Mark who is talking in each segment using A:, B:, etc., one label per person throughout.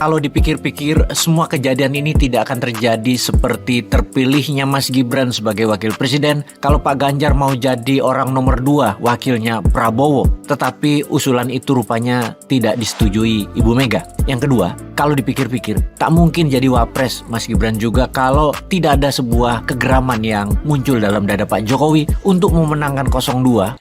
A: Kalau dipikir-pikir, semua kejadian ini tidak akan terjadi seperti terpilihnya Mas Gibran sebagai wakil presiden kalau Pak Ganjar mau jadi orang nomor 2 wakilnya Prabowo. Tetapi usulan itu rupanya tidak disetujui Ibu Mega. Yang kedua, kalau dipikir-pikir, tak mungkin jadi wapres Mas Gibran juga kalau tidak ada sebuah kegeraman yang muncul dalam dada Pak Jokowi untuk memenangkan 02.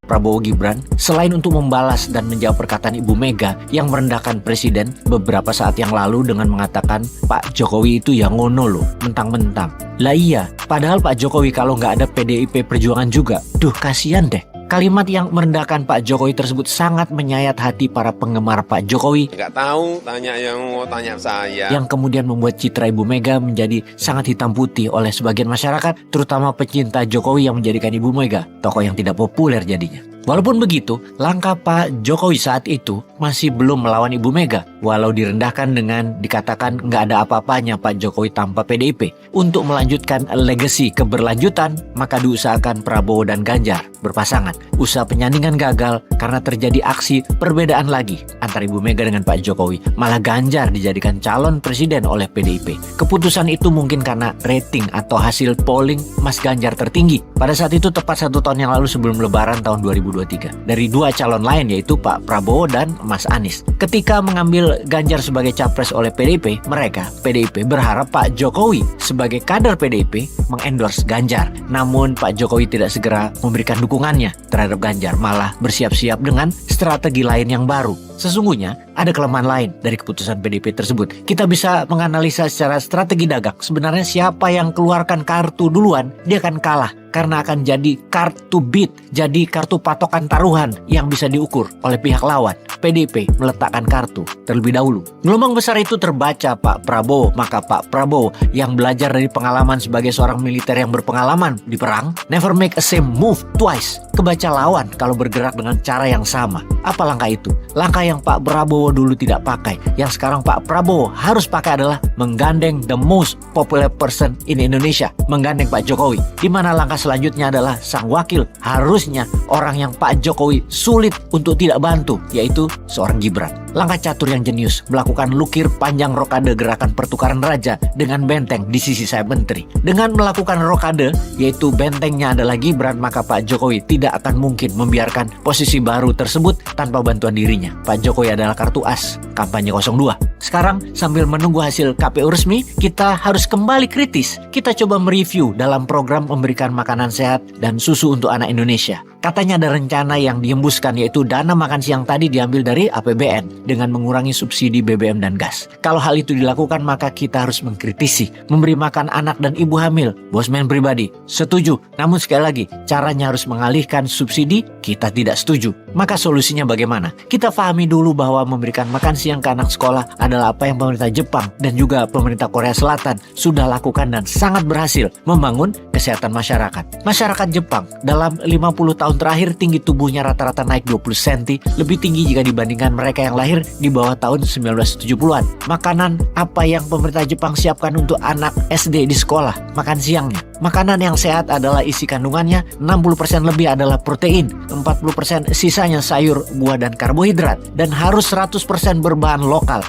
A: Prabowo Gibran, selain untuk membalas dan menjawab perkataan Ibu Mega yang merendahkan Presiden beberapa saat yang lalu dengan mengatakan Pak Jokowi itu ya ngono loh, mentang-mentang. Lah iya, padahal Pak Jokowi kalau nggak ada PDIP Perjuangan juga, duh kasihan deh. Kalimat yang merendahkan Pak Jokowi tersebut sangat menyayat hati para penggemar Pak Jokowi.
B: Nggak tahu, tanya yang mau tanya saya.
A: Yang kemudian membuat citra Ibu Mega menjadi sangat hitam putih oleh sebagian masyarakat, terutama pecinta Jokowi yang menjadikan Ibu Mega tokoh yang tidak populer jadinya. Walaupun begitu, langkah Pak Jokowi saat itu masih belum melawan Ibu Mega. Walau direndahkan dengan dikatakan nggak ada apa-apanya Pak Jokowi tanpa PDIP. Untuk melanjutkan legasi keberlanjutan, maka diusahakan Prabowo dan Ganjar berpasangan. Usaha penyandingan gagal karena terjadi aksi perbedaan lagi antara Ibu Mega dengan Pak Jokowi. Malah Ganjar dijadikan calon presiden oleh PDIP. Keputusan itu mungkin karena rating atau hasil polling Mas Ganjar tertinggi. Pada saat itu tepat 1 tahun yang lalu sebelum Lebaran tahun 2023. Dari 2 calon lain yaitu Pak Prabowo dan Mas Anies. Ketika mengambil Ganjar sebagai capres oleh PDIP, mereka PDIP berharap Pak Jokowi sebagai kader PDIP mengendorse Ganjar. Namun Pak Jokowi tidak segera memberikan dukungannya terhadap Ganjar, malah bersiap-siap dengan strategi lain yang baru. Sesungguhnya ada kelemahan lain dari keputusan PDIP tersebut. Kita bisa menganalisa secara strategi dagang. Sebenarnya siapa yang keluarkan kartu duluan, dia akan kalah. Karena akan jadi kartu beat, jadi kartu patokan taruhan yang bisa diukur oleh pihak lawan. PDIP meletakkan kartu terlebih dahulu. Gelombang besar itu terbaca Pak Prabowo. Maka Pak Prabowo yang belajar dari pengalaman sebagai seorang militer yang berpengalaman di perang, never make a same move twice. Kebaca lawan kalau bergerak dengan cara yang sama. Apa langkah itu? Langkah yang Pak Prabowo dulu tidak pakai, yang sekarang Pak Prabowo harus pakai adalah menggandeng the most popular person in Indonesia, menggandeng Pak Jokowi. Di mana langkah selanjutnya adalah sang wakil, harusnya orang yang Pak Jokowi sulit untuk tidak bantu, yaitu seorang Gibran. Langkah catur yang jenius, melakukan lukir panjang rokade gerakan pertukaran raja dengan benteng di sisi sayap menteri. Dengan melakukan rokade, yaitu bentengnya adalah Gibran, maka Pak Jokowi tidak akan mungkin membiarkan posisi baru tersebut tanpa bantuan dirinya. Pak Jokowi adalah kartu as kampanye 02. Sekarang sambil menunggu hasil KPU resmi, kita harus kembali kritis. Kita coba mereview dalam program memberikan makanan sehat dan susu untuk anak Indonesia. Katanya ada rencana yang dihembuskan, yaitu dana makan siang tadi diambil dari APBN dengan mengurangi subsidi BBM dan gas. Kalau hal itu dilakukan, maka kita harus mengkritisi. Memberi makan anak dan ibu hamil, Bosman pribadi setuju. Namun sekali lagi, caranya harus mengalihkan subsidi, kita tidak setuju. Maka solusinya bagaimana? Kita pahami dulu bahwa memberikan makan siang ke anak sekolah adalah apa yang pemerintah Jepang dan juga pemerintah Korea Selatan sudah lakukan dan sangat berhasil membangun kesehatan masyarakat. Masyarakat Jepang dalam 50 tahun terakhir tinggi tubuhnya rata-rata naik 20 cm, lebih tinggi jika dibandingkan mereka yang lahir di bawah tahun 1970-an. Makanan apa yang pemerintah Jepang siapkan untuk anak SD di sekolah? Makan siangnya. Makanan yang sehat adalah isi kandungannya 60% lebih adalah protein, 40% sisanya sayur, buah dan karbohidrat, dan harus 100% berbahan lokal.